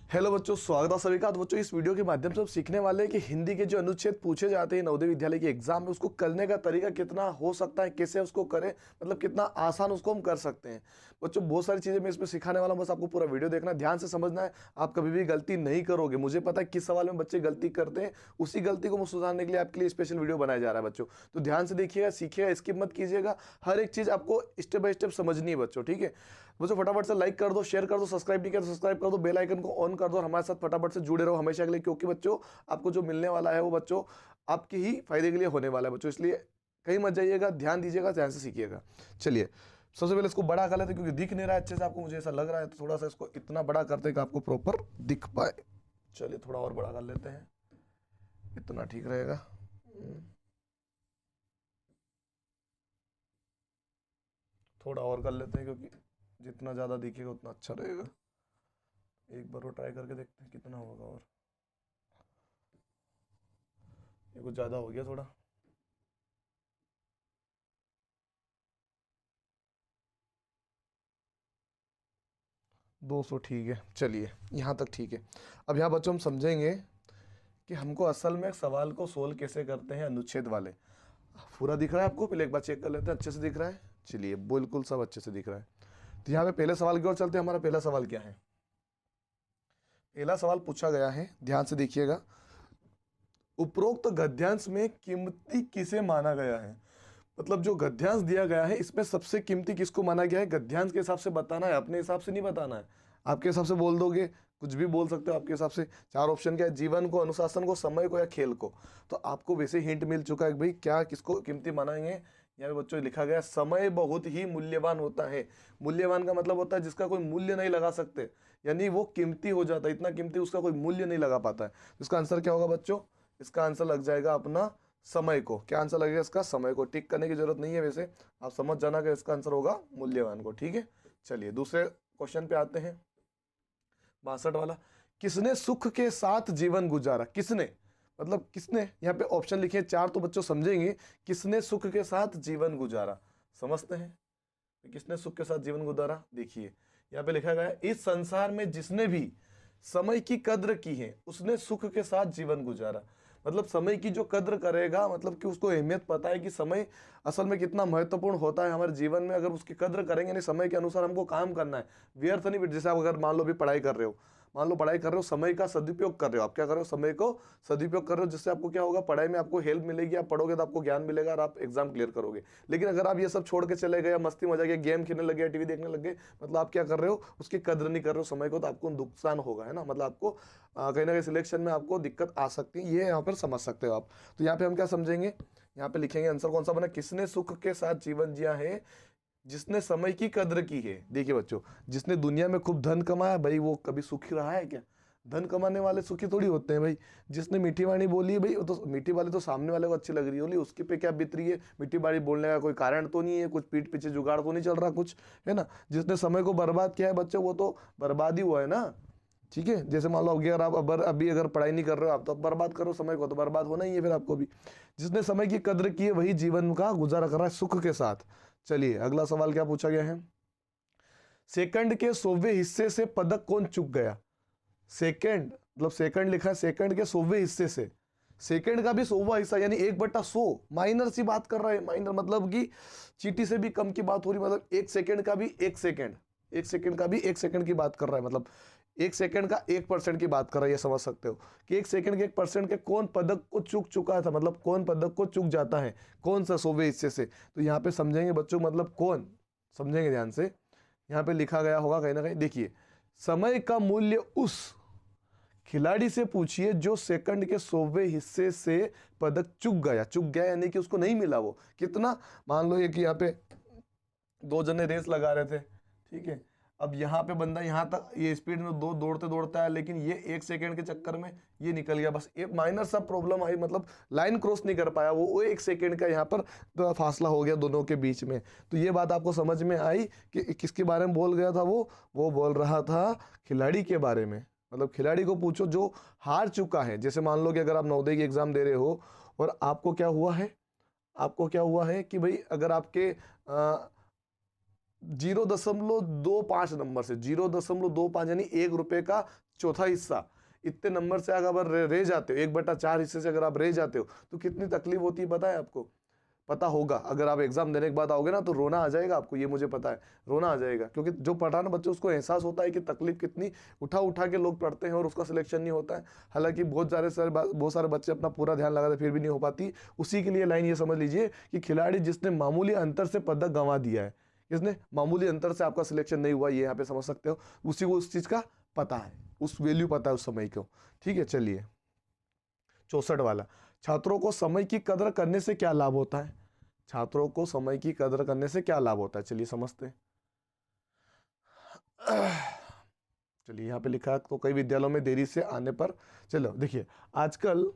Hello बच्चों, स्वागत है सभी का। तो बच्चों, इस वीडियो के माध्यम से हम सीखने वाले हैं कि हिंदी के जो अनुच्छेद पूछे जाते हैं नवोदय विद्यालय के एग्जाम में, उसको करने का तरीका कितना हो सकता है, कैसे उसको करें, मतलब कितना आसान उसको हम कर सकते हैं। बच्चों, बहुत सारी चीजें मैं इसमें सिखाने वाला हूं, बस आपको पूरा वीडियो देखना है, ध्यान से समझना है। आप कभी भी गलती नहीं करोगे। मुझे पता है किस सवाल में बच्चे गलती करते हैं, उसी गलती को सुधारने के लिए आपके लिए स्पेशल वीडियो बनाया जा रहा है बच्चों। तो ध्यान से देखिएगा, सीखिएगा, स्किप मत कीजिएगा। हर एक चीज आपको स्टेप बाय स्टेप समझनी है बच्चों, ठीक है। बच्चों, फटाफट से लाइक कर दो, शेयर कर दो, सब्सक्राइब नहीं किया तो सब्सक्राइब कर दो, बेल आइकन को ऑन कर दो और हमारे साथ फटाफट से जुड़े रहो हमेशा के लिए, क्योंकि बच्चों आपको जो मिलने वाला है वो बच्चों आपके ही फायदे के लिए होने वाला है बच्चों। इसलिए कहीं मत जाइएगा, ध्यान दीजिएगा, ध्यान से सीखिएगा। चलिए, सबसे पहले इसको बड़ा कर लेते हैं, क्योंकि दिख नहीं रहा है अच्छे से आपको, मुझे ऐसा लग रहा है। तो थोड़ा सा इसको इतना बड़ा करते हैं कि आपको प्रॉपर दिख पाए। चलिए, थोड़ा और बड़ा कर लेते हैं, इतना ठीक रहेगा। थोड़ा और कर लेते हैं, क्योंकि जितना ज़्यादा दिखेगा उतना अच्छा रहेगा। एक बार वो ट्राई करके देखते हैं कितना होगा। और ये कुछ ज़्यादा हो गया थोड़ा। 200 ठीक है। चलिए, यहाँ तक ठीक है। अब यहाँ बच्चों हम समझेंगे कि हमको असल में सवाल को सोल्व कैसे करते हैं अनुच्छेद वाले। पूरा दिख रहा है आपको? पहले एक बार चेक कर लेते हैं अच्छे से दिख रहा है। चलिए, बिल्कुल सब अच्छे से दिख रहा है। तो यहाँ पे पहले सवाल की ओर चलते हैं। हमारा पहला सवाल क्या है? पहला सवाल पूछा गया है, ध्यान से देखिएगा। उपरोक्त गद्यांश में कीमती किसे माना गया है? मतलब जो गद्यांश दिया गया है, इसमें सबसे कीमती किसको माना गया है? गद्यांश के हिसाब से बताना है, अपने हिसाब से नहीं बताना है। आपके हिसाब से बोल दोगे, कुछ भी बोल सकते हो आपके हिसाब से। चार ऑप्शन क्या है? जीवन को, अनुशासन को, समय को या खेल को। तो आपको वैसे हिंट मिल चुका है कि भाई क्या किसको कीमती मानाएंगे। यहाँ पे बच्चों लिखा गया, समय बहुत ही मूल्यवान होता है। मूल्यवान का मतलब होता है जिसका कोई मूल्य नहीं लगा सकते, यानी वो कीमती हो जाता है, इतना कीमती उसका कोई मूल्य नहीं लगा पाता है। तो इसका आंसर क्या होगा बच्चों? इसका आंसर लग जाएगा अपना समय को। क्या आंसर लगेगा इसका? समय को। टिक करने की जरूरत नहीं है, वैसे आप समझ जाना कि इसका आंसर होगा मूल्यवान को, ठीक है। चलिए, दूसरे क्वेश्चन पे आते हैं, 62 वाला। किसने सुख के साथ जीवन गुजारा? किसने, मतलब किसने? यहाँ पे ऑप्शन लिखे चार, तो बच्चों समझेंगे किसने सुख के साथ जीवन गुजारा। समझते हैं किसने सुख के साथ जीवन गुजारा। देखिए, यहाँ पे लिखा गया है, इस संसार में जिसने भी समय की कद्र की है उसने सुख के साथ जीवन गुजारा। मतलब समय की जो कद्र करेगा, मतलब कि उसको अहमियत पता है कि समय असल में कितना महत्वपूर्ण होता है हमारे जीवन में। अगर उसकी कद्र करेंगे, नहीं समय के अनुसार हमको काम करना है, व्यर्थ नहीं। जैसे आप अगर मान लो भी पढ़ाई कर रहे हो, मान लो पढ़ाई कर रहे हो, समय का सदुपयोग कर रहे हो। आप क्या कर रहे हो? समय को सदुपयोग कर रहे हो, जिससे आपको क्या होगा? पढ़ाई में आपको हेल्प मिलेगी, आप पढ़ोगे तो आपको ज्ञान मिलेगा और आप एग्जाम क्लियर करोगे। लेकिन अगर आप ये सब छोड़ के चले गए, मस्ती मजा के गेम खेलने लगे, टीवी देखने लगे, मतलब आप क्या कर रहे हो? उसकी कद्र नहीं कर रहे हो समय को, तो आपको नुकसान होगा, है ना। मतलब आपको कहीं ना कहीं सिलेक्शन में आपको दिक्कत आ सकती है, ये यहाँ पर समझ सकते हो आप। तो यहाँ पे हम क्या समझेंगे? यहाँ पे लिखेंगे आंसर कौन सा बना? किसने सुख के साथ जीवन जिया है? जिसने समय की कद्र की है। देखिए बच्चों, जिसने दुनिया में खूब धन कमाया, भाई वो कभी सुखी रहा है क्या? धन कमाने वाले सुखी थोड़ी होते हैं भाई। जिसने मीठी वाणी बोली है, भाई वो तो मीठी वाली तो सामने वाले को अच्छी लग रही होगी, उसके पे क्या बीत रही है? मीठी वाणी बोलने का कोई कारण तो नहीं है, कुछ पीठ पीछे जुगाड़ तो नहीं चल रहा कुछ, है ना। जिसने समय को बर्बाद किया है बच्चों, वो तो बर्बाद ही हुआ है ना, ठीक है। जैसे मान लो अगर आप अभी अगर पढ़ाई नहीं कर रहे हो आप, तो अब बर्बाद करो समय को, तो बर्बाद होना ही है फिर आपको भी। जिसने समय की कद्र की है वही जीवन का गुजारा कर रहा है सुख के साथ। चलिए, अगला सवाल क्या पूछा गया है? सेकंड के 100वें हिस्से से पदक कौन चूक गया? सेकंड, मतलब सेकंड लिखा है, सेकंड के 100वें हिस्से से। सेकंड का भी 100वां हिस्सा, यानी 1/100। माइनर सी बात कर रहा है। माइनर मतलब कि चीटी से भी कम की बात हो रही। मतलब एक सेकंड का भी 1 सेकंड, 1 सेकंड का भी 1 सेकंड की बात कर रहा है। मतलब 1 सेकंड का 1% की बात कर रहा है, ये समझ सकते हो कि 1 सेकंड के 1% के कौन पदक को चूक चुका था, मतलब कौन पदक को चूक जाता है, कौन सा 100वें हिस्से से। तो यहाँ पे समझेंगे बच्चों, मतलब कौन, समझेंगे ध्यान से। यहाँ पे लिखा गया होगा कहीं ना कहीं, देखिए, समय का मूल्य उस खिलाड़ी से पूछिए जो सेकंड के 100वें हिस्से से पदक चूक गया। चूक गया यानी कि उसको नहीं मिला। वो कितना? मान लो ये कि यहाँ पे दो जने रेस लगा रहे थे, ठीक है। अब यहाँ पे बंदा यहाँ तक ये स्पीड में दो दौड़ते दौड़ता है, लेकिन ये 1 सेकंड के चक्कर में ये निकल गया। बस एक माइनर सा प्रॉब्लम आई, मतलब लाइन क्रॉस नहीं कर पाया वो 1 सेकंड का यहाँ पर तो फासला हो गया दोनों के बीच में। तो ये बात आपको समझ में आई कि किसके बारे में बोल गया था वो बोल रहा था खिलाड़ी के बारे में। मतलब खिलाड़ी को पूछो जो हार चुका है। जैसे मान लो कि अगर आप नवोदय की एग्जाम दे रहे हो और आपको क्या हुआ है, आपको क्या हुआ है कि भाई अगर आपके 0.25 नंबर से, 0.25 यानी 1 रुपए का चौथा हिस्सा, इतने नंबर से अगर रह जाते हो, 1/4 हिस्से से अगर आप रह जाते हो तो कितनी तकलीफ होती है पता है आपको? पता होगा। अगर आप एग्जाम देने के बाद आओगे ना तो रोना आ जाएगा आपको, ये मुझे पता है, रोना आ जाएगा, क्योंकि जो पढ़ाना बच्चे उसको एहसास होता है कि तकलीफ कितनी उठा उठा के लोग पढ़ते हैं और उसका सिलेक्शन नहीं होता है। हालांकि बहुत सारे बच्चे अपना पूरा ध्यान लगाते फिर भी नहीं हो पाती। उसी के लिए लाइन ये समझ लीजिए कि खिलाड़ी जिसने मामूली अंतर से पदक गंवा दिया है, किसने मामूली अंतर से आपका सिलेक्शन नहीं हुआ, ये यहाँ पे समझ सकते हो, उसी को उस चीज का पता है, उस वैल्यू पता है उस समय को। ठीक है, चलिए 64 वाला, छात्रों को समय की कदर करने से क्या लाभ होता है? छात्रों को समय की कदर करने से क्या लाभ होता है, चलिए समझते हैं। चलिए यहाँ पे लिखा है, तो कई विद्यालयों में देरी से आने पर, चलो देखिए, आजकल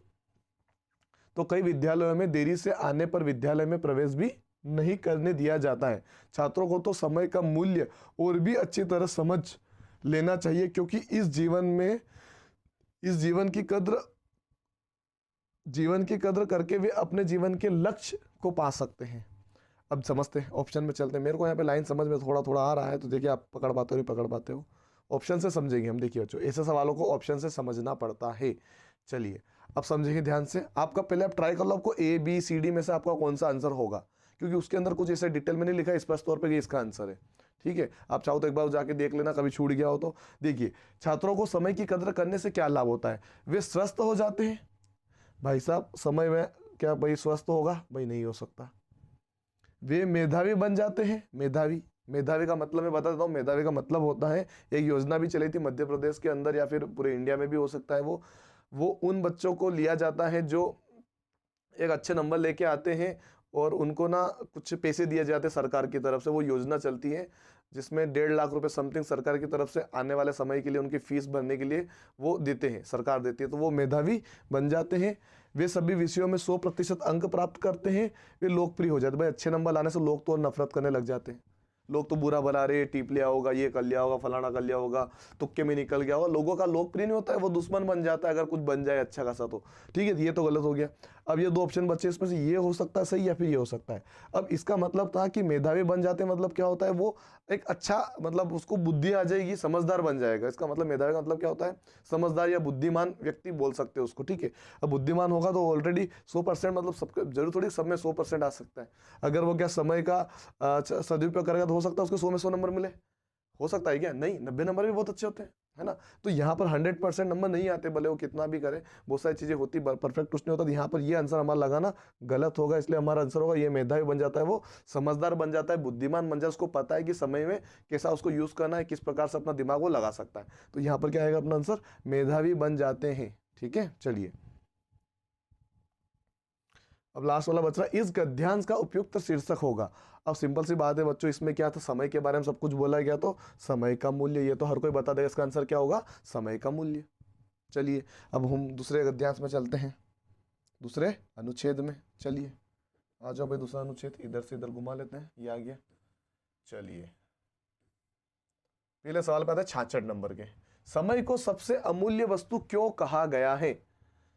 तो कई विद्यालयों में देरी से आने पर विद्यालय में प्रवेश भी नहीं करने दिया जाता है। छात्रों को तो समय का मूल्य और भी अच्छी तरह समझ लेना चाहिए, क्योंकि इस जीवन की कद्र करके वे अपने जीवन के लक्ष्य को पा सकते हैं। अब समझते हैं, ऑप्शन में चलते हैं। मेरे को यहाँ पे लाइन समझ में थोड़ा थोड़ा आ रहा है, तो देखिए आप पकड़ पाते हो नहीं पकड़ पाते हो, ऑप्शन से समझेंगे हम। देखिए बच्चों, ऐसे सवालों को ऑप्शन से समझना पड़ता है। चलिए अब समझेंगे ध्यान से। आपका पहले आप ट्राई कर लो, आपको ABCD में से आपका कौन सा आंसर होगा, क्योंकि उसके अंदर कुछ ऐसे डिटेल में नहीं लिखा है स्पष्ट तौर पर कि इसका आंसर है। ठीक है, आप चाहो तो एक बार जाके देख लेना, कभी छूट गया हो तो। देखिए, छात्रों को समय की कदर करने से क्या लाभ होता है? वे स्वस्थ हो जाते हैं। भाई साहब, समय में क्या भाई स्वस्थ होगा? भाई नहीं हो सकता। वे मेधावी बन जाते हैं। मेधावी का मतलब मैं बता देता हूँ। मेधावी का मतलब होता है, एक योजना भी चली थी मध्य प्रदेश के अंदर या फिर पूरे इंडिया में भी हो सकता है, वो उन बच्चों को लिया जाता है जो एक अच्छे नंबर लेके आते हैं और उनको ना कुछ पैसे दिए जाते हैं सरकार की तरफ से। वो योजना चलती है जिसमें 1.5 लाख रुपए समथिंग सरकार की तरफ से आने वाले समय के लिए उनकी फीस भरने के लिए वो देते हैं, सरकार देती है। तो वो मेधावी बन जाते हैं। वे सभी विषयों में 100% अंक प्राप्त करते हैं। वे लोकप्रिय हो जाते हैं। भाई अच्छे नंबर लाने से लोग तो नफरत करने लग जाते हैं। लोग तो बुरा भला, रे टीप लिया होगा, ये कर लिया होगा, फलाना कर लिया होगा, तुक्के में निकल गया होगा। लोगों का लोकप्रिय नहीं होता है, वो दुश्मन बन जाता है अगर कुछ बन जाए अच्छा खासा तो। ठीक है, ये तो गलत हो गया। अब ये 2 ऑप्शन बचे, इसमें से ये हो सकता है सही या फिर ये हो सकता है। अब इसका मतलब था कि मेधावी बन जाते हैं, मतलब क्या होता है, वो एक अच्छा, मतलब उसको बुद्धि आ जाएगी, समझदार बन जाएगा। इसका मतलब मेधावी का मतलब क्या होता है? समझदार या बुद्धिमान व्यक्ति बोल सकते हो उसको। ठीक है, अब बुद्धिमान होगा तो ऑलरेडी 100%, मतलब सबके जरूर थोड़ी सब में 100% आ सकता है। अगर वो क्या समय का सदुपयोग करेगा तो हो सकता है उसको 100 में 100 नंबर मिले। हो सकता है क्या? नहीं, 90 नंबर भी बहुत अच्छे होते हैं, है ना। तो यहाँ पर 100% नंबर नहीं आते, भले वो कितना भी करे, बहुत सारी चीजें होती, परफेक्ट कुछ नहीं होता। तो यहाँ पर ये आंसर हमारा लगाना गलत होगा, इसलिए हमारा आंसर होगा ये मेधावी बन जाता है, वो समझदार बन जाता है, बुद्धिमान बन जाता है, उसको पता है कि समय में कैसा उसको यूज करना है, किस प्रकार से अपना दिमाग वो लगा सकता है। तो यहाँ पर क्या आएगा अपना आंसर? मेधावी बन जाते हैं। ठीक है, चलिए अब लास्ट वाला बच रहा है, इस गद्यांश का उपयुक्त शीर्षक होगा। अब सिंपल सी बात है बच्चों, इसमें क्या था, समय के बारे में सब कुछ बोला गया, तो समय का मूल्य, ये तो हर कोई बता देगा इसका आंसर क्या होगा, समय का मूल्य। चलिए अब हम दूसरे गद्यांश में चलते हैं, दूसरे अनुच्छेद में। चलिए आ जाओ भाई, दूसरा अनुच्छेद इधर से इधर घुमा लेते हैं, ये आ गया। चलिए पहले सवाल पे आता है 66 नंबर के, समय को सबसे अमूल्य वस्तु क्यों कहा गया है?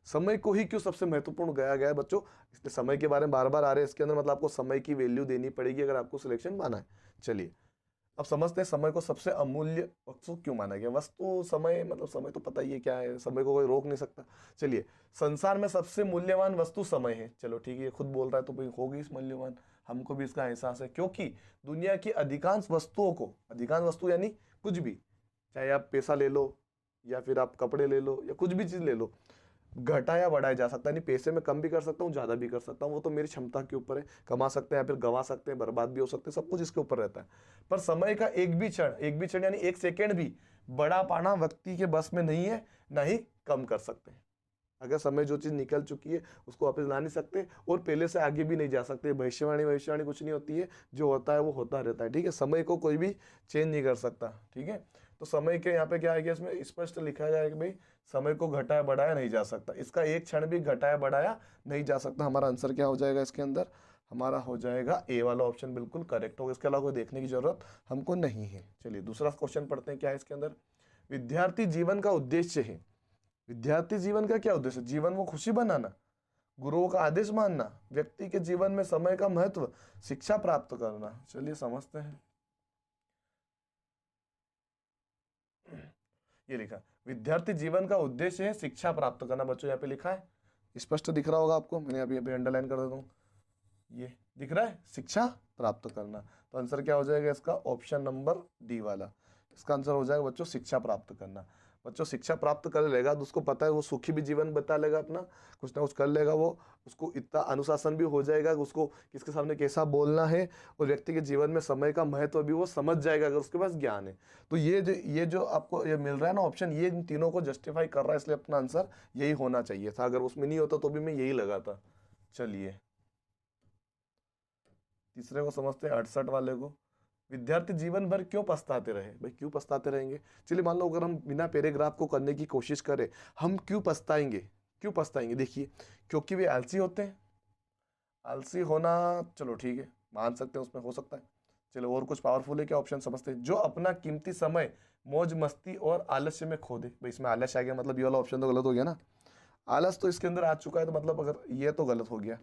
समय को ही क्यों सबसे महत्वपूर्ण गया गया है बच्चों? इसलिए समय के बारे में बार बार आ रहे हैं इसके अंदर, मतलब आपको समय की वैल्यू देनी पड़ेगी अगर आपको सिलेक्शन माना है। चलिए अब समझते हैं समय को सबसे अमूल्य वस्तु क्यों माना गया। वस्तु समय, मतलब समय तो पता ही है क्या है, समय को कोई रोक नहीं सकता। चलिए, संसार में सबसे मूल्यवान वस्तु समय है। चलो ठीक है, खुद बोल रहा है तो भाई होगी इस मूल्यवान, हमको भी इसका एहसास है, क्योंकि दुनिया की अधिकांश वस्तुओं को, अधिकांश वस्तु यानी कुछ भी, चाहे आप पैसा ले लो या फिर आप कपड़े ले लो या कुछ भी चीज ले लो, घटाया बढ़ाया जा सकता है। नहीं, पैसे में कम भी कर सकता हूँ, ज्यादा भी कर सकता हूँ, वो तो मेरी क्षमता के ऊपर है। कमा सकते हैं या फिर गंवा सकते हैं, बर्बाद भी हो सकते हैं, सब कुछ इसके ऊपर रहता है। पर समय का एक भी क्षण यानी 1 सेकेंड भी बड़ा पाना व्यक्ति के बस में नहीं है, ना ही कम कर सकते हैं। अगर समय जो चीज निकल चुकी है उसको वापस ला नहीं सकते और पहले से आगे भी नहीं जा सकते। भविष्यवाणी कुछ नहीं होती है, जो होता है वो होता रहता है। ठीक है, समय को कोई भी चेंज नहीं कर सकता। ठीक है, तो समय के यहाँ पे क्या है, इसमें स्पष्ट लिखा जाएगा कि भाई समय को घटाया बढ़ाया नहीं जा सकता, इसका एक क्षण भी घटाया बढ़ाया नहीं जा सकता। हमारा आंसर क्या हो जाएगा इसके अंदर? हमारा हो जाएगा ए वाला ऑप्शन बिल्कुल करेक्ट होगा। इसके अलावा कोई देखने की जरूरत हमको नहीं है। चलिए दूसरा क्वेश्चन पढ़ते हैं, क्या है इसके अंदर? विद्यार्थी जीवन का उद्देश्य है। विद्यार्थी जीवन का क्या उद्देश्य? जीवन को खुशी बनाना, गुरुओं का आदेश मानना, व्यक्ति के जीवन में समय का महत्व, शिक्षा प्राप्त करना। चलिए समझते हैं। ये लिखा विद्यार्थी जीवन का उद्देश्य है शिक्षा प्राप्त करना। बच्चों यहाँ पे लिखा है, स्पष्ट दिख रहा होगा आपको, मैंने अभी अंडरलाइन कर देता हूँ, ये दिख रहा है, शिक्षा प्राप्त करना। तो आंसर क्या हो जाएगा इसका, ऑप्शन नंबर डी वाला। इसका आंसर हो जाएगा बच्चों शिक्षा प्राप्त करना। बच्चों शिक्षा प्राप्त कर लेगा तो उसको पता है वो सुखी भी जीवन बता लेगा अपना, कुछ ना कुछ कर लेगा वो, उसको इतना अनुशासन भी हो जाएगा कि उसको किसके सामने कैसा बोलना है, और व्यक्ति के जीवन में समय का महत्व भी वो समझ जाएगा अगर उसके पास ज्ञान है। तो ये जो आपको ये मिल रहा है ना ऑप्शन, ये इन तीनों को जस्टिफाई कर रहा है, इसलिए अपना आंसर यही होना चाहिए था। अगर उसमें नहीं होता तो भी मैं यही लगाता। चलिए तीसरे को समझते हैं, 68 वाले को। विद्यार्थी जीवन भर क्यों पछताते रहे? भाई क्यों पछताते रहेंगे? चलिए मान लो अगर हम बिना पैराग्राफ को करने की कोशिश करें, हम क्यों पछताएंगे? क्यों पछताएंगे? देखिए, क्योंकि वे आलसी होते हैं। आलसी होना चलो ठीक है, मान सकते हैं, उसमें हो सकता है। चलो और कुछ पावरफुल है क्या ऑप्शन समझते हैं। जो अपना कीमती समय मौज मस्ती और आलस्य में खो दे। भाई इसमें आलस्य आ गया, मतलब ये वाला ऑप्शन तो गलत हो गया ना। आलस तो इसके अंदर आ चुका है, तो मतलब अगर ये तो गलत हो गया,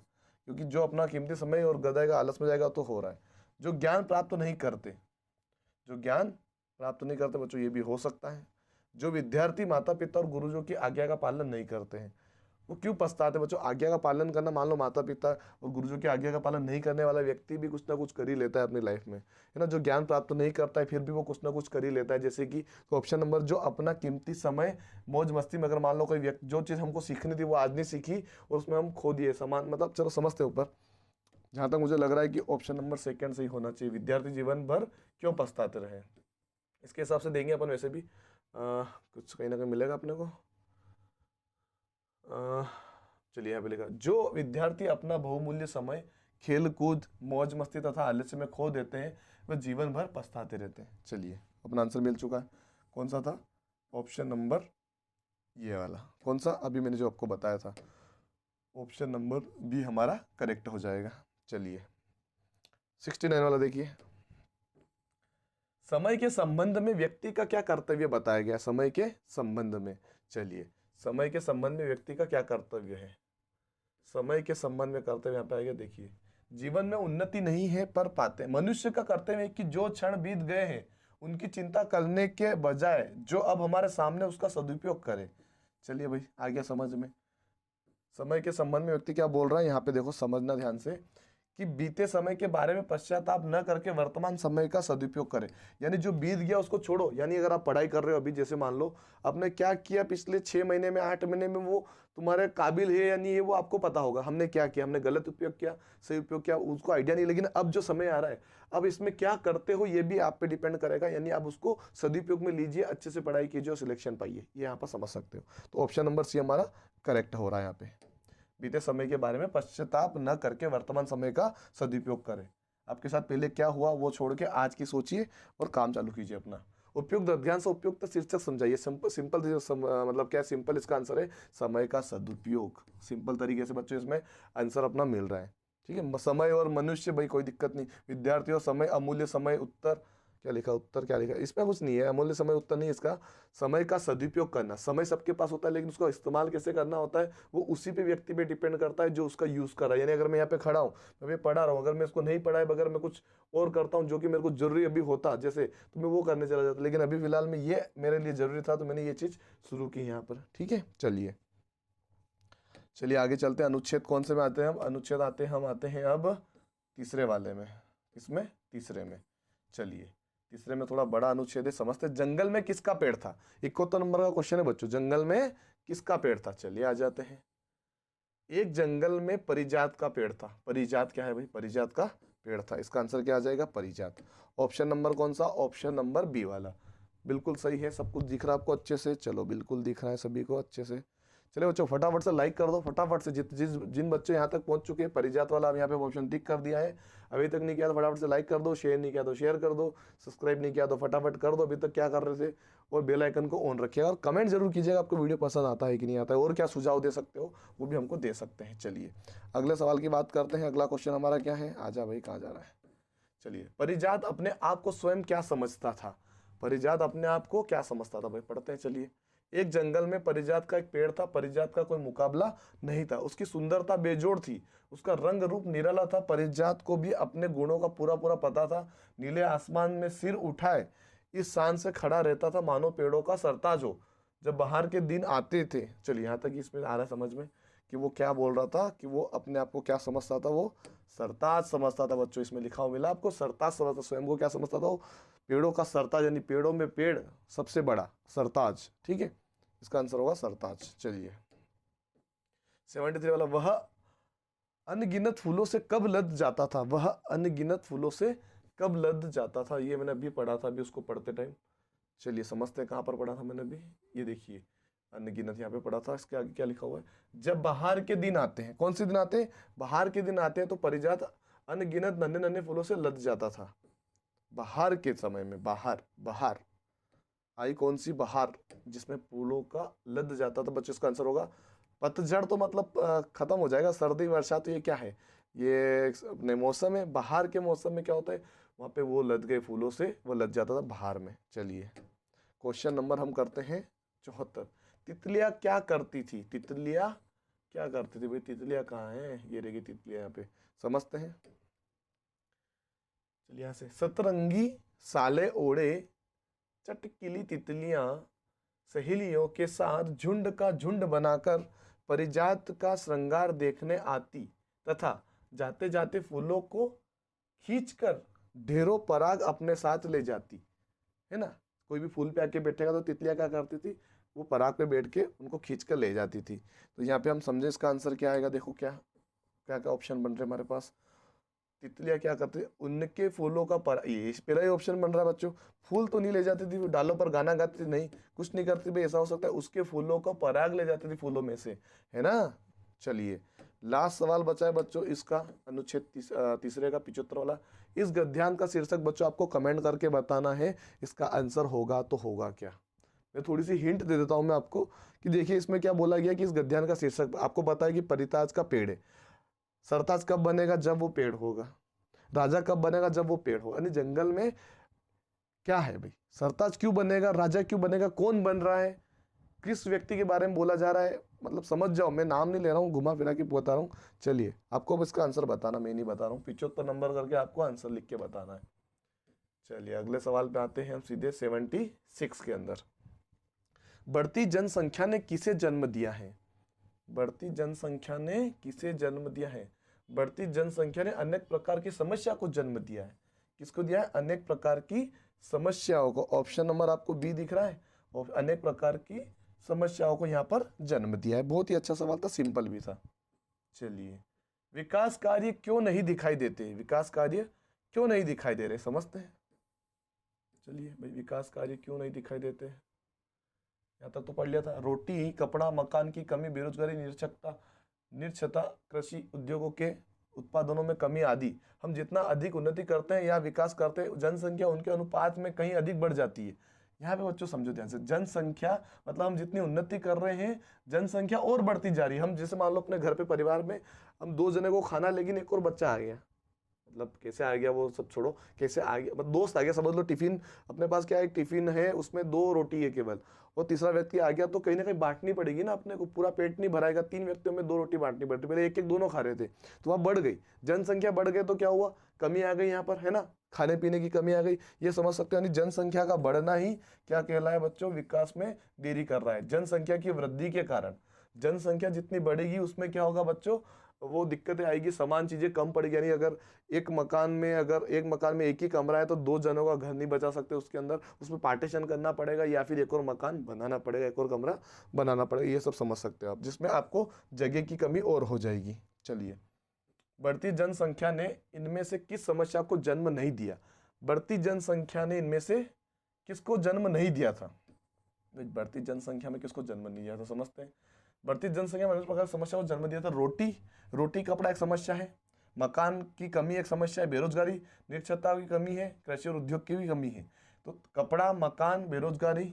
क्योंकि जो अपना कीमती समय और गदाएगा आलस में जाएगा तो हो रहा है। जो ज्ञान प्राप्त नहीं करते, जो ज्ञान प्राप्त नहीं करते बच्चों, ये भी हो सकता है। जो विद्यार्थी माता पिता और गुरुजों की आज्ञा का पालन नहीं करते हैं, वो क्यों पछताते बच्चों? आज्ञा का पालन करना, मान लो माता पिता और गुरुजों की आज्ञा का पालन नहीं करने वाला व्यक्ति भी कुछ ना कुछ कर ही लेता है अपनी लाइफ में, है ना। जो ज्ञान प्राप्त नहीं करता है फिर भी वो कुछ ना कुछ कर ही लेता है, जैसे कि तो ऑप्शन नंबर, जो अपना कीमती समय मौज मस्ती में, अगर मान लो कोई व्यक्ति जो चीज़ हमको सीखनी थी वो आज नहीं सीखी और उसमें हम खो दिए समान, मतलब चलो समझते ऊपर। जहाँ तक मुझे लग रहा है कि ऑप्शन नंबर सेकंड सही होना चाहिए, विद्यार्थी जीवन भर क्यों पछताते रहे। इसके हिसाब से देंगे अपन वैसे भी कुछ कहीं ना कहीं मिलेगा अपने को। चलिए यहाँ पे लिखा, जो विद्यार्थी अपना बहुमूल्य समय खेल कूद मौज मस्ती तथा आलस्य में खो देते हैं वह जीवन भर पछताते रहते हैं। चलिए अपना आंसर मिल चुका है, कौन सा था? ऑप्शन नंबर ये वाला। कौन सा? अभी मैंने जो आपको बताया था, ऑप्शन नंबर बी हमारा करेक्ट हो जाएगा। चलिए 69 वाला देखिए, समय के संबंध में व्यक्ति का क्या कर्तव्य बताया गया? समय के संबंध में, चलिए समय के संबंध में व्यक्ति का क्या कर्तव्य है? समय के संबंध में कर्तव्य यहाँ पे आएगा। देखिए, जीवन में उन्नति नहीं है पर पाते, मनुष्य का कर्तव्य है कि जो क्षण बीत गए हैं उनकी चिंता करने के बजाय जो अब हमारे सामने उसका सदुपयोग करे। चलिए भाई आ गया समझ में। समय के संबंध में व्यक्ति क्या बोल रहा है यहाँ पे, देखो समझना ध्यान से, कि बीते समय के बारे में पश्चाताप न करके वर्तमान समय का सदुपयोग करें। यानी जो बीत गया उसको छोड़ो। यानी अगर आप पढ़ाई कर रहे हो अभी, जैसे मान लो आपने क्या किया पिछले 6 महीने में, 8 महीने में, वो तुम्हारे काबिल है या नहीं है वो आपको पता होगा। हमने क्या किया, हमने गलत उपयोग किया, सही उपयोग किया, उसको आइडिया नहीं। लेकिन अब जो समय आ रहा है, अब इसमें क्या करते हो ये भी आप पे डिपेंड करेगा। यानी आप उसको सदुपयोग में लीजिए, अच्छे से पढ़ाई कीजिए और सिलेक्शन पाइए, ये यहाँ पर समझ सकते हो। तो ऑप्शन नंबर सी हमारा करेक्ट हो रहा है यहाँ पे। बीते समय के बारे में पश्चाताप न करके वर्तमान समय का सदुपयोग करें। आपके साथ पहले क्या हुआ वो छोड़ के आज की सोचिए और काम चालू कीजिए अपना। उपयुक्त ध्यान से उपयुक्त शीर्षक समझाइए। सिंपल मतलब क्या सिंपल, इसका आंसर है समय का सदुपयोग। सिंपल तरीके से बच्चों इसमें आंसर अपना मिल रहा है। ठीक है, समय और मनुष्य, भाई कोई दिक्कत नहीं। विद्यार्थी और समय, अमूल्य समय, उत्तर क्या लिखा, उत्तर क्या लिखा, इसमें कुछ नहीं है, अमूल्य समय उत्तर नहीं। इसका समय का सदुपयोग करना, समय सबके पास होता है लेकिन उसका इस्तेमाल कैसे करना होता है वो उसी पे व्यक्ति पे डिपेंड करता है जो उसका यूज कर रहा है। यानी अगर मैं यहाँ पे खड़ा हूँ, मैं पढ़ा रहा हूँ, अगर मैं इसको नहीं पढ़ा है, अगर मैं कुछ और करता हूँ जो कि मेरे को जरूरी अभी होता जैसे, तो मैं वो करने चला जाता। लेकिन अभी फिलहाल में ये मेरे लिए जरूरी था तो मैंने ये चीज शुरू की यहाँ पर। ठीक है, चलिए आगे चलते हैं। अनुच्छेद कौन से में आते हैं हम? अनुच्छेद आते हैं अब तीसरे वाले में। इसमें तीसरे में, चलिए तीसरे में थोड़ा बड़ा अनुच्छेद है, समझते। जंगल में किसका पेड़ था? 71 नंबर का क्वेश्चन है बच्चों, जंगल में किसका पेड़ था? चलिए आ जाते हैं। एक जंगल में परिजात का पेड़ था। परिजात क्या है भाई? परिजात का पेड़ था। इसका आंसर क्या आ जाएगा? परिजात। ऑप्शन नंबर कौन सा? ऑप्शन नंबर बी वाला। बिल्कुल सही है, सब कुछ दिख रहा है आपको अच्छे से? चलो बिल्कुल दिख रहा है सभी को अच्छे से। चलिए बच्चों फटाफट से लाइक कर दो, फटाफट से। जिन बच्चे यहाँ तक पहुँच चुके हैं, परिजात वाला अब यहाँ पे ऑप्शन टिक कर दिया है, अभी तक नहीं किया तो फटाफट से लाइक कर दो, शेयर नहीं किया तो शेयर कर दो, सब्सक्राइब नहीं किया तो फटाफट कर दो अभी तक क्या कर रहे थे, और बेल आइकन को ऑन रखिएगा और कमेंट जरूर कीजिएगा आपको वीडियो पसंद आता है कि नहीं आता है, और क्या सुझाव दे सकते हो वो भी हमको दे सकते हैं। चलिए अगले सवाल की बात करते हैं। अगला क्वेश्चन हमारा क्या है? आजा भाई, कहाँ जा रहा है? चलिए, परिजात अपने आप को स्वयं क्या समझता था? परिजात अपने आप को क्या समझता था भाई? पढ़ते हैं चलिए। एक जंगल में परिजात का एक पेड़ था, परिजात का कोई मुकाबला नहीं था, उसकी सुंदरता बेजोड़ थी, उसका रंग रूप निराला था। परिजात को भी अपने गुणों का पूरा पूरा पता था। नीले आसमान में सिर उठाए इस शान से खड़ा रहता था मानो पेड़ों का सरताज हो। जब बाहर के दिन आते थे, चलिए यहाँ तक इसमें आ रहा है समझ में कि वो क्या बोल रहा था, कि वो अपने आप को क्या समझता था, वो सरताज समझता था। बच्चों इसमें लिखा हुआ मिला आपको, सरताज समझता, स्वयं को क्या समझता था वो, पेड़ों का सरताज, यानी पेड़ों में पेड़ सबसे बड़ा सरताज। ठीक है, इसका आंसर होगा सरताज। चलिए 73 वाला, वह अनगिनत फूलों से कब लद जाता था, वह अनगिनत फूलों से कब लद जाता था। ये मैंने अभी पढ़ा था, अभी उसको पढ़ते टाइम। चलिए समझते हैं कहाँ पर पढ़ा था मैंने अभी। ये देखिए अनगिनत यहाँ पे पढ़ा था, इसके आगे क्या लिखा हुआ है, जब बाहर के दिन आते हैं। कौन से दिन आते हैं, बाहर के दिन आते हैं, तो परिजात अनगिनत नन्हे नन्हे फूलों से लद जाता था। बाहर के समय में, बाहर, बाहर आई कौन सी, बाहर, जिसमें फूलों का लद जाता था। बच्चों इसका आंसर होगा पतझड़। तो मतलब खत्म हो जाएगा, सर्दी वर्षा, तो ये क्या है, ये अपने मौसम है। बाहर के मौसम में क्या होता है, वहां पे वो लद गए फूलों से, वो लद जाता था बाहर में। चलिए क्वेश्चन नंबर हम करते हैं 74। तितलियां क्या करती थी, तितलियां क्या करती थी भाई, तितलियां कहाँ हैं, ये रहेगी तितलियां यहाँ पे, समझते हैं। चलिए यहाँ से, सतरंगी साले ओढ़े चटकिली तितलियां सहेलियों के साथ झुंड का झुंड बनाकर परिजात का श्रृंगार देखने आती, तथा जाते जाते फूलों को खींचकर ढेरों पराग अपने साथ ले जाती, है ना। कोई भी फूल पे आके बैठेगा तो तितलियां क्या करती थी, वो पराग पे बैठ के उनको खींच कर ले जाती थी। तो यहाँ पे हम समझे इसका आंसर क्या आएगा, देखो क्या क्या क्या ऑप्शन बन रहे हमारे पास। तितलियां क्या करती थी, उनके फूलों का पर, ये पहला ही ऑप्शन बन रहा है बच्चों। फूल तो नहीं ले जाती थी, वो डालों पर गाना गाती थी, नहीं कुछ नहीं करती भाई, ऐसा हो सकता है उसके फूलों का पराग ले जाती थी फूलों में से, है ना। चलिए लास्ट सवाल बचा है बच्चों इसका, अनुच्छेद तीसरे का 75 वाला। इस गद्यांश का शीर्षक बच्चों आपको कमेंट करके बताना है, इसका आंसर होगा तो होगा क्या। मैं थोड़ी सी हिंट दे देता हूं मैं आपको, कि देखिए इसमें क्या बोला गया, कि इस गद्यांश का शीर्षक आपको पता है कि परिताज का पेड़ है। सरताज कब बनेगा, जब वो पेड़ होगा। राजा कब बनेगा, जब वो पेड़ होगा। यानी जंगल में क्या है भाई, सरताज क्यों बनेगा, राजा क्यों बनेगा, कौन बन रहा है, किस व्यक्ति के बारे में बोला जा रहा है, मतलब समझ जाओ, मैं नाम नहीं ले रहा हूँ, घुमा फिरा के बता रहा हूँ। चलिए आपको अब इसका आंसर बताना, मैं नहीं बता रहा हूँ, 75 नंबर करके आपको आंसर लिख के बताना है। चलिए अगले सवाल पे आते हैं हम सीधे 76 के अंदर। बढ़ती जनसंख्या ने किसे जन्म दिया है, बढ़ती जनसंख्या ने किसे जन्म दिया है। बढ़ती जनसंख्या ने अनेक प्रकार की समस्या को जन्म दिया है। किसको दिया है, अनेक प्रकार की समस्याओं को। ऑप्शन नंबर आपको बी दिख रहा है, और अनेक प्रकार की समस्याओं को यहाँ पर जन्म दिया है। बहुत ही अच्छा सवाल था, सिंपल भी था। चलिए विकास कार्य क्यों नहीं दिखाई देते, विकास कार्य क्यों नहीं दिखाई दे रहे, समझते हैं। चलिए भाई विकास कार्य क्यों नहीं दिखाई देते, यहाँ तक तो पढ़ लिया था। रोटी कपड़ा मकान की कमी, बेरोजगारी, निरक्षरता, निरक्षरता, कृषि उद्योगों के उत्पादनों में कमी आदि। हम जितना अधिक उन्नति करते हैं या विकास करते हैं, जनसंख्या उनके अनुपात में कहीं अधिक बढ़ जाती है। यहाँ पे बच्चों समझो ध्यान से, जनसंख्या मतलब हम जितनी उन्नति कर रहे हैं, जनसंख्या और बढ़ती जा रही है। हम जैसे मान लो अपने घर पे परिवार में हम 2 जने को खाना, लेकिन एक और बच्चा आ गया, मतलब कैसे आ गया वो सब छोड़ो, कैसे आ गया, मतलब दोस्त आ गया, समझ लो टिफिन अपने पास क्या है, एक टिफिन है उसमें 2 रोटी है केवल, और तीसरा व्यक्ति आ गया, तो कहीं ना कहीं बांटनी पड़ेगी ना अपने को, पूरा पेट नहीं भराएगा, 3 व्यक्तियों में 2 रोटी बांटनी पड़ती, पहले एक एक दोनों खा रहे थे, तो वहां बढ़ गई जनसंख्या, बढ़ गई तो क्या हुआ, कमी आ गई यहाँ पर, है ना, खाने पीने की कमी आ गई। ये समझ सकते हो, यानी जनसंख्या का बढ़ना ही क्या कहलाए बच्चों, विकास में देरी कर रहा है। जनसंख्या की वृद्धि के कारण, जनसंख्या जितनी बढ़ेगी उसमें क्या होगा बच्चों, वो दिक्कतें आएगी, समान चीजें कम पड़ेगी। यानी अगर एक मकान में एक ही कमरा है, तो 2 जनों का घर नहीं बचा सकते उसके अंदर, उसमें पार्टीशन करना पड़ेगा, या फिर एक और मकान बनाना पड़ेगा, एक और कमरा बनाना पड़ेगा। ये सब समझ सकते हो आप, जिसमें आपको जगह की कमी और हो जाएगी। चलिए बढ़ती जनसंख्या ने इनमें से किस समस्या को जन्म नहीं दिया, बढ़ती जनसंख्या ने इनमें से किसको जन्म नहीं दिया था। बढ़ती जनसंख्या में किसको जन्म नहीं दिया था, समझते हैं। बढ़ती जनसंख्या में अनेक प्रकार की समस्या को जन्म दिया था। रोटी कपड़ा एक समस्या है, मकान की कमी एक समस्या है, बेरोजगारी, निरक्षरता की कमी है, कृषि और उद्योग की भी कमी है। तो कपड़ा मकान बेरोजगारी,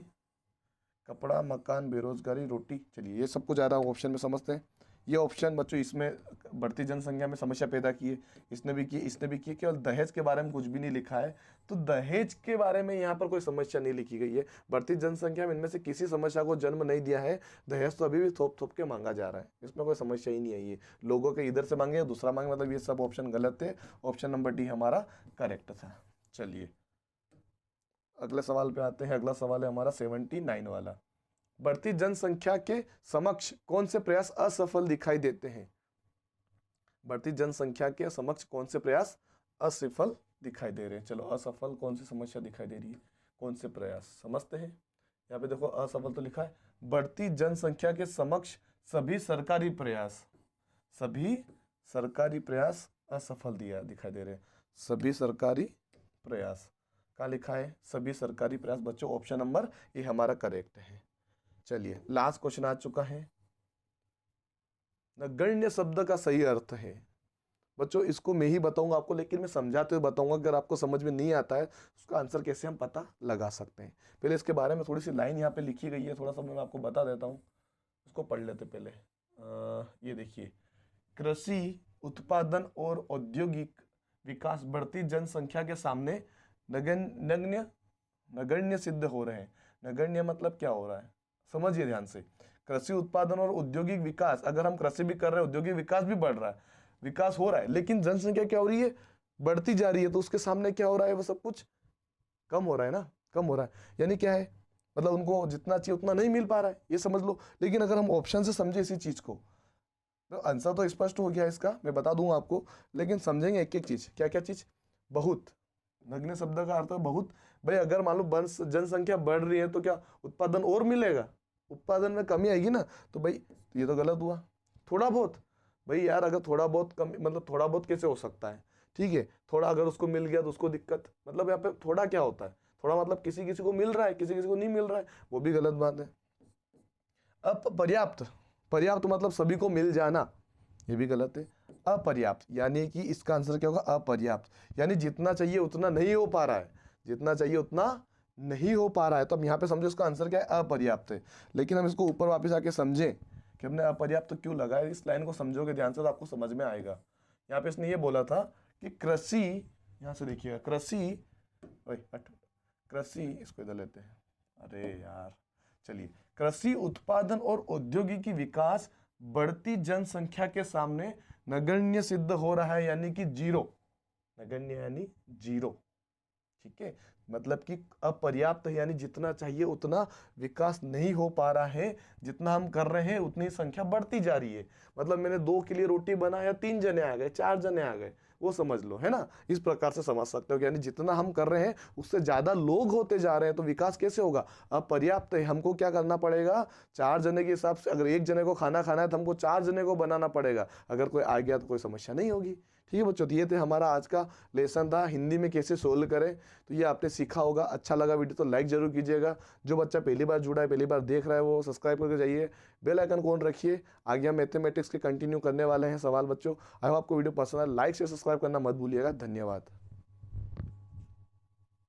कपड़ा मकान बेरोजगारी रोटी, चलिए ये सब कुछ ज़्यादा ऑप्शन में समझते हैं। ये ऑप्शन बच्चों इसमें बढ़ती जनसंख्या में समस्या पैदा की है, इसने भी की, इसने भी की, केवल दहेज के बारे में कुछ भी नहीं लिखा है। तो दहेज के बारे में यहाँ पर कोई समस्या नहीं लिखी गई है। बढ़ती जनसंख्या में इनमें से किसी समस्या को जन्म नहीं दिया है। दहेज तो अभी भी थोप थोप के मांगा जा रहा है, इसमें कोई समस्या ही नहीं है। ये लोगों के इधर से मांगे या दूसरा मांगे, मतलब ये सब ऑप्शन गलत थे। ऑप्शन नंबर डी हमारा करेक्ट था। चलिए अगले सवाल पे आते हैं। अगला सवाल है हमारा 79 वाला। बढ़ती जनसंख्या के समक्ष कौन से प्रयास असफल दिखाई देते हैं? बढ़ती जनसंख्या के समक्ष कौन से प्रयास असफल दिखाई दे रहे हैं? चलो, असफल कौन सी समस्या दिखाई दे रही है, कौन से प्रयास समझते हैं। यहाँ पे देखो असफल तो लिखा है। बढ़ती जनसंख्या के समक्ष सभी सरकारी प्रयास असफल दिखाई दे रहे हैं। सभी सरकारी प्रयास क्या लिखा है? सभी सरकारी प्रयास। बच्चों ऑप्शन नंबर ए हमारा करेक्ट है। चलिए, लास्ट क्वेश्चन आ चुका है। नगण्य शब्द का सही अर्थ है। बच्चों इसको मैं ही बताऊंगा आपको, लेकिन मैं समझाते हुए बताऊंगा। अगर आपको समझ में नहीं आता है उसका आंसर कैसे हम पता लगा सकते हैं। पहले इसके बारे में थोड़ी सी लाइन यहाँ पे लिखी गई है, थोड़ा सा मैं आपको बता देता हूँ, उसको पढ़ लेते पहले। ये देखिए, कृषि उत्पादन और औद्योगिक विकास बढ़ती जनसंख्या के सामने नगण्य सिद्ध हो रहे हैं। नगण्य मतलब क्या हो रहा है, समझिए ध्यान से। कृषि उत्पादन और औद्योगिक विकास, अगर हम कृषि भी कर रहे हैं, औद्योगिक विकास भी बढ़ रहा है, विकास हो रहा है, लेकिन जनसंख्या क्या हो रही है? बढ़ती जा रही है। तो उसके सामने क्या हो रहा है? वो सब कुछ कम हो रहा है ना, कम हो रहा है। यानी क्या है, मतलब उनको जितना चाहिए उतना नहीं मिल पा रहा है, ये समझ लो। लेकिन अगर हम ऑप्शन से समझे इसी चीज को, तो आंसर तो स्पष्ट हो गया इसका, मैं बता दूंगा आपको। लेकिन समझेंगे एक एक चीज। क्या क्या चीज? बहुत। नग्न शब्द का अर्थ है बहुत। भाई अगर मान लो जनसंख्या बढ़ रही है तो क्या उत्पादन और मिलेगा? उत्पादन में कमी आएगी ना। तो भाई ये तो गलत हुआ। थोड़ा बहुत, भाई यार अगर थोड़ा बहुत कम, मतलब थोड़ा बहुत कैसे हो सकता है? ठीक है, थोड़ा अगर उसको मिल गया तो उसको दिक्कत, मतलब यहाँ पे थोड़ा क्या होता है? थोड़ा मतलब किसी किसी को मिल रहा है, किसी किसी को नहीं मिल रहा है, वो भी गलत बात है। अब पर्याप्त, पर्याप्त मतलब सभी को मिल जाना, ये भी गलत है। अपर्याप्त, यानी कि इसका आंसर क्या होगा? अपर्याप्त, यानी जितना चाहिए उतना नहीं हो पा रहा है, जितना चाहिए उतना नहीं हो पा रहा है। तो हम यहाँ पे समझो इसका आंसर क्या है? अपर्याप्त है। लेकिन हम इसको ऊपर वापस आके समझें कि हमने अपर्याप्त तो क्यों लगाया। इस लाइन को समझोगे ध्यान से तो आपको समझ में आएगा। यहाँ पे इसने ये बोला था कि कृषि, यहाँ से देखिएगा, कृषि, इसको इधर लेते हैं। अरे यार, चलिए, कृषि उत्पादन और औद्योगिकी विकास बढ़ती जनसंख्या के सामने नगण्य सिद्ध हो रहा है, यानी कि जीरो। नगण्य यानी जीरो, ठीक है। मतलब कि अपर्याप्त है, यानी जितना चाहिए उतना विकास नहीं हो पा रहा है। जितना हम कर रहे हैं उतनी संख्या बढ़ती जा रही है। मतलब मैंने 2 के लिए रोटी बनाया, 3 जने आ गए, 4 जने आ गए, वो समझ लो, है ना। इस प्रकार से समझ सकते हो, यानी जितना हम कर रहे हैं उससे ज्यादा लोग होते जा रहे हैं, तो विकास कैसे होगा? अपर्याप्त है। हमको क्या करना पड़ेगा? 4 जने के हिसाब से, अगर 1 जने को खाना खाना है तो हमको 4 जने को बनाना पड़ेगा। अगर कोई आ गया तो कोई समस्या नहीं होगी। ठीक है बच्चों, तो ये थे हमारा आज का लेसन था, हिंदी में कैसे सोल्व करें। तो ये आपने सीखा होगा। अच्छा लगा वीडियो तो लाइक जरूर कीजिएगा। जो बच्चा पहली बार जुड़ा है, पहली बार देख रहा है, वो सब्सक्राइब करके जाइए, बेल आइकन कौन रखिए। आगे हम मैथमेटिक्स के कंटिन्यू करने वाले हैं सवाल बच्चों। आई होप आपको वीडियो पसंद है। लाइक से सब्सक्राइब करना मत भूलिएगा। धन्यवाद।